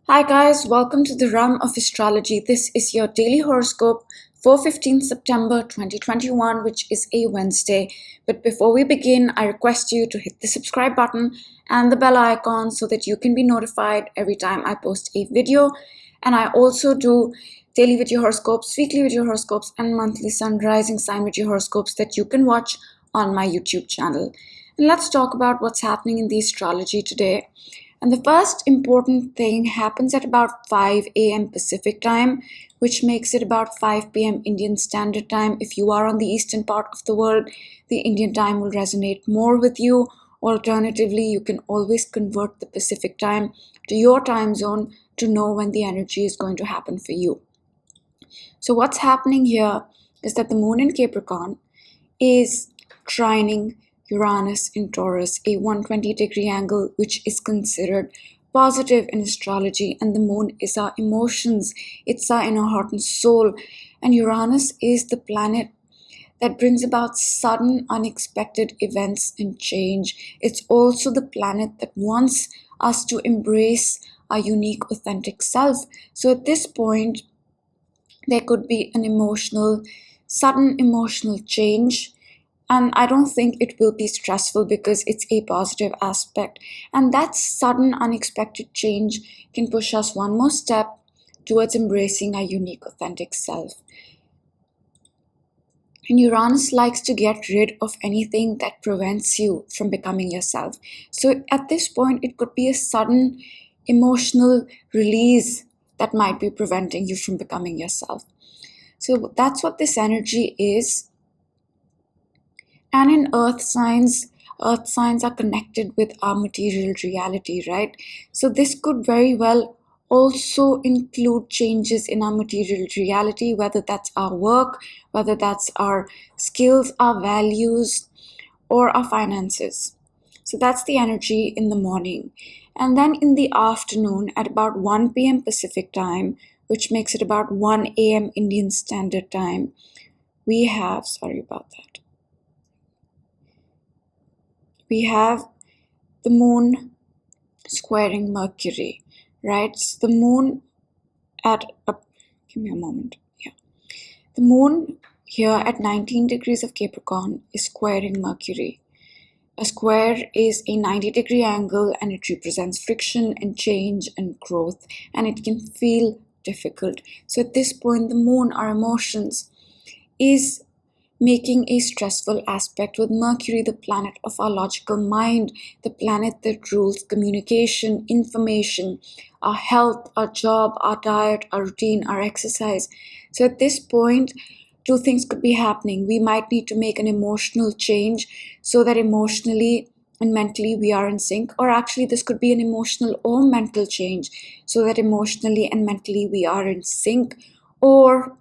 Hi guys, welcome to the realm of astrology. This is your daily horoscope for 15th September 2021, which is a Wednesday. But before we begin, I request you to hit the subscribe button and the bell icon so that you can be notified every time I post a video. And I also do daily video horoscopes, weekly video horoscopes, and monthly sun rising sign video horoscopes that you can watch on my YouTube channel. And let's talk about what's happening in the astrology today. And the first important thing happens at about 5 a.m. Pacific time, which makes it about 5 p.m. Indian Standard Time. If you are on the eastern part of the world, the Indian time will resonate more with you. Alternatively, you can always convert the Pacific time to your time zone to know when the energy is going to happen for you. So what's happening here is that the moon in Capricorn is trining Uranus in Taurus, a 120-degree angle, which is considered positive in astrology. And the moon is our emotions, it's our inner heart and soul. And Uranus is the planet that brings about sudden, unexpected events and change. It's also the planet that wants us to embrace our unique, authentic self. So at this point, there could be an sudden emotional change, and I don't think it will be stressful because it's a positive aspect. And that sudden unexpected change can push us one more step towards embracing our unique authentic self. And Uranus likes to get rid of anything that prevents you from becoming yourself. So at this point, it could be a sudden emotional release that might be preventing you from becoming yourself. So that's what this energy is. And in earth signs are connected with our material reality, right? So this could very well also include changes in our material reality, whether that's our work, whether that's our skills, our values, or our finances. So that's the energy in the morning. And then in the afternoon at about 1 p.m. Pacific time, which makes it about 1 a.m. Indian Standard Time, we have the moon squaring Mercury, right? So the moon give me a moment. Yeah. The moon here at 19 degrees of Capricorn is squaring Mercury. A square is a 90-degree angle, and it represents friction and change and growth, and it can feel difficult. So at this point, the moon, our emotions, is making a stressful aspect with Mercury, the planet of our logical mind, the planet that rules communication, information, our health, our job, our diet, our routine, our exercise. So at this point, two things could be happening. We might need to make an emotional change so that emotionally and mentally we are in sync, or actually this could be an emotional or mental change so that emotionally and mentally we are in sync. Or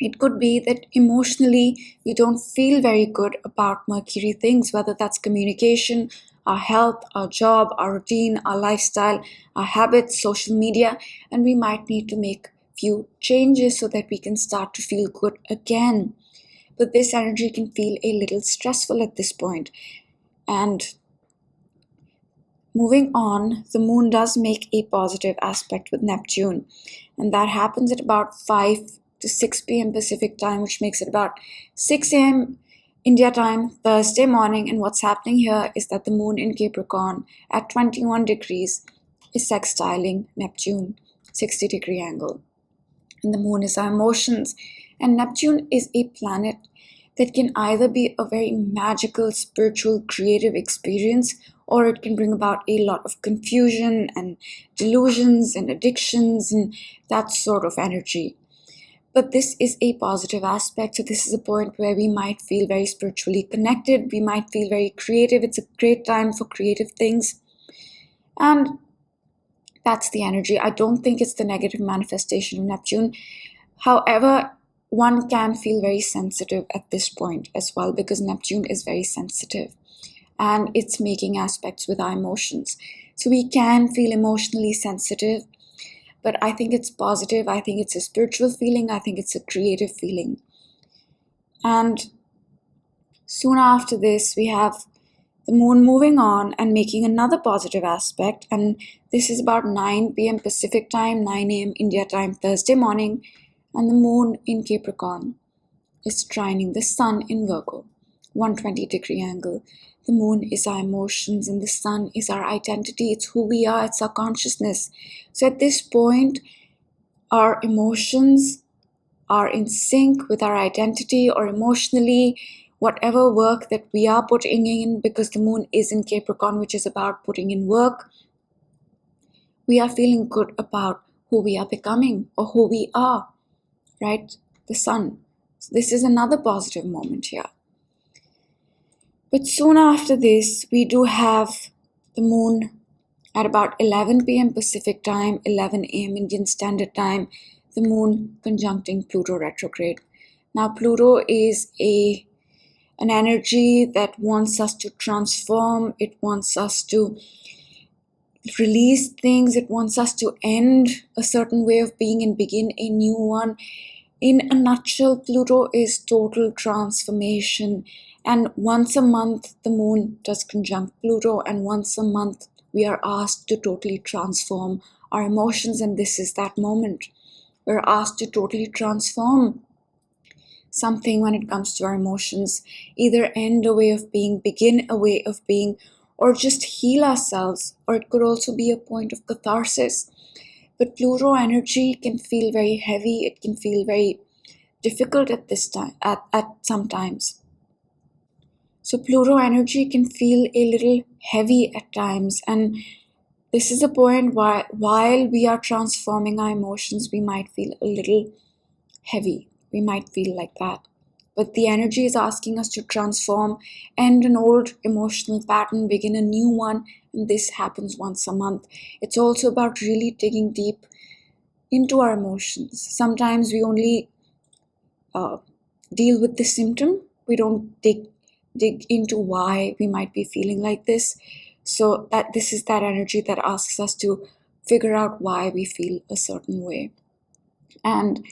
it could be that emotionally we don't feel very good about Mercury things, whether that's communication, our health, our job, our routine, our lifestyle, our habits, social media, and we might need to make few changes so that we can start to feel good again. But this energy can feel a little stressful at this point. And moving on, the moon does make a positive aspect with Neptune, and that happens at about 5 to 6 p.m. Pacific time, which makes it about 6 a.m. India time, Thursday morning. And what's happening here is that the moon in Capricorn at 21 degrees is sextiling Neptune, 60-degree angle. And the moon is our emotions. And Neptune is a planet that can either be a very magical, spiritual, creative experience, or it can bring about a lot of confusion and delusions and addictions and that sort of energy. But this is a positive aspect. So this is a point where we might feel very spiritually connected. We might feel very creative. It's a great time for creative things. And that's the energy. I don't think it's the negative manifestation of Neptune. However, one can feel very sensitive at this point as well, because Neptune is very sensitive and it's making aspects with our emotions. So we can feel emotionally sensitive, but I think it's positive. I think it's a spiritual feeling. I think it's a creative feeling. And soon after this, we have The moon moving on and making another positive aspect, and this is about 9 p.m. Pacific time, 9 a.m. India time, Thursday morning, and the moon in Capricorn is trining the sun in Virgo, 120-degree angle. The moon is our emotions and the sun is our identity. It's who we are, it's our consciousness. So at this point, our emotions are in sync with our identity, or emotionally, whatever work that we are putting in, because the moon is in Capricorn, which is about putting in work, we are feeling good about who we are becoming or who we are, right? The sun. So this is another positive moment here. But soon after this, we do have the moon at about 11 p.m. Pacific time, 11 a.m. Indian Standard Time, the moon conjuncting Pluto retrograde. Now, Pluto is an energy that wants us to transform. It wants us to release things. It wants us to end a certain way of being and begin a new one. In a nutshell, Pluto is total transformation. And once a month, the moon does conjunct Pluto, and once a month, we are asked to totally transform our emotions, and this is that moment. We're asked to totally transform something when it comes to our emotions, either end a way of being, begin a way of being, or just heal ourselves, or it could also be a point of catharsis. But Pluto energy can feel very heavy, it can feel very difficult at this time, at sometimes. So Pluto energy can feel a little heavy at times, and this is a point where while we are transforming our emotions, we might feel a little heavy. We might feel like that. But the energy is asking us to transform, end an old emotional pattern, begin a new one, and this happens once a month. It's also about really digging deep into our emotions. Sometimes we only deal with the symptom. We don't dig into why we might be feeling like this. So that this is that energy that asks us to figure out why we feel a certain way. And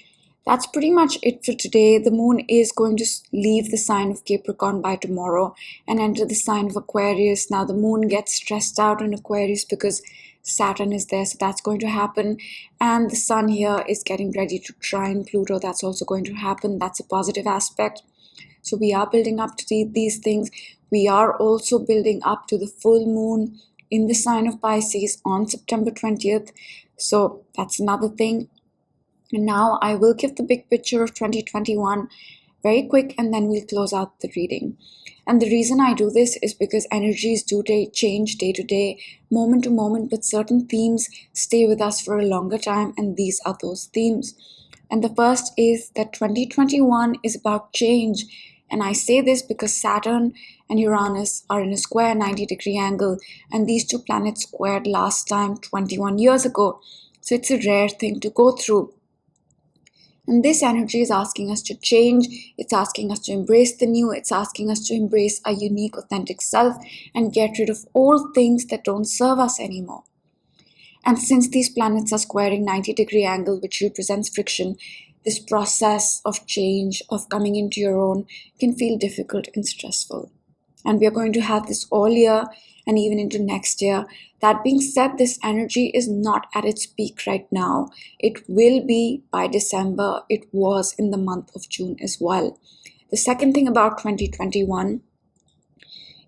that's pretty much it for today. The moon is going to leave the sign of Capricorn by tomorrow and enter the sign of Aquarius. Now the moon gets stressed out in Aquarius because Saturn is there, so that's going to happen. And the sun here is getting ready to trine Pluto. That's also going to happen. That's a positive aspect. So we are building up to these things. We are also building up to the full moon in the sign of Pisces on September 20th. So that's another thing. And now I will give the big picture of 2021 very quick, and then we'll close out the reading. And the reason I do this is because energies do change day to day, moment to moment, but certain themes stay with us for a longer time, and these are those themes. And the first is that 2021 is about change. And I say this because Saturn and Uranus are in a square 90-degree angle, and these two planets squared last time 21 years ago. So it's a rare thing to go through. And this energy is asking us to change, it's asking us to embrace the new, it's asking us to embrace our unique, authentic self and get rid of all things that don't serve us anymore. And since these planets are squaring 90-degree angle, which represents friction, this process of change, of coming into your own, can feel difficult and stressful. And we are going to have this all year and even into next year. That being said, this energy is not at its peak right now. It will be by December. It was in the month of June as well. The second thing about 2021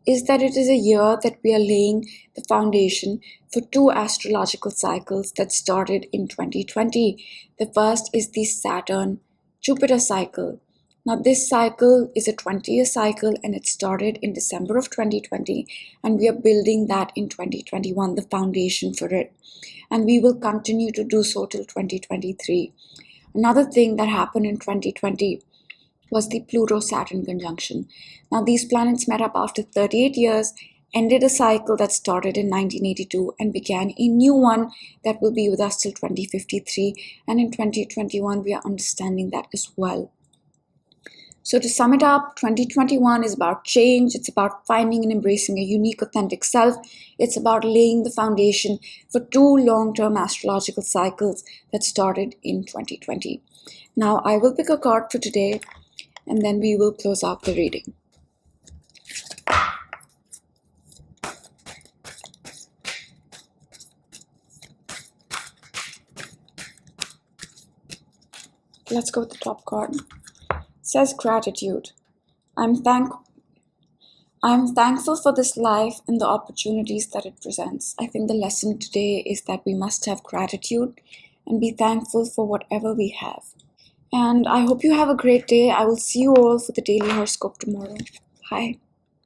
is that it is a year that we are laying the foundation for two astrological cycles that started in 2020. The first is the Saturn-Jupiter cycle. Now this cycle is a 20-year cycle, and it started in December of 2020, and we are building that in 2021, the foundation for it. And we will continue to do so till 2023. Another thing that happened in 2020 was the Pluto-Saturn conjunction. Now these planets met up after 38 years, ended a cycle that started in 1982 and began a new one that will be with us till 2053. And in 2021, we are understanding that as well. So to sum it up, 2021 is about change. It's about finding and embracing a unique, authentic self. It's about laying the foundation for two long-term astrological cycles that started in 2020. Now I will pick a card for today, and then we will close out the reading. Let's go with the top card. It says gratitude. I'm thankful for this life and the opportunities that it presents. I think the lesson today is that we must have gratitude and be thankful for whatever we have. And I hope you have a great day. I will see you all for the daily horoscope tomorrow. Bye.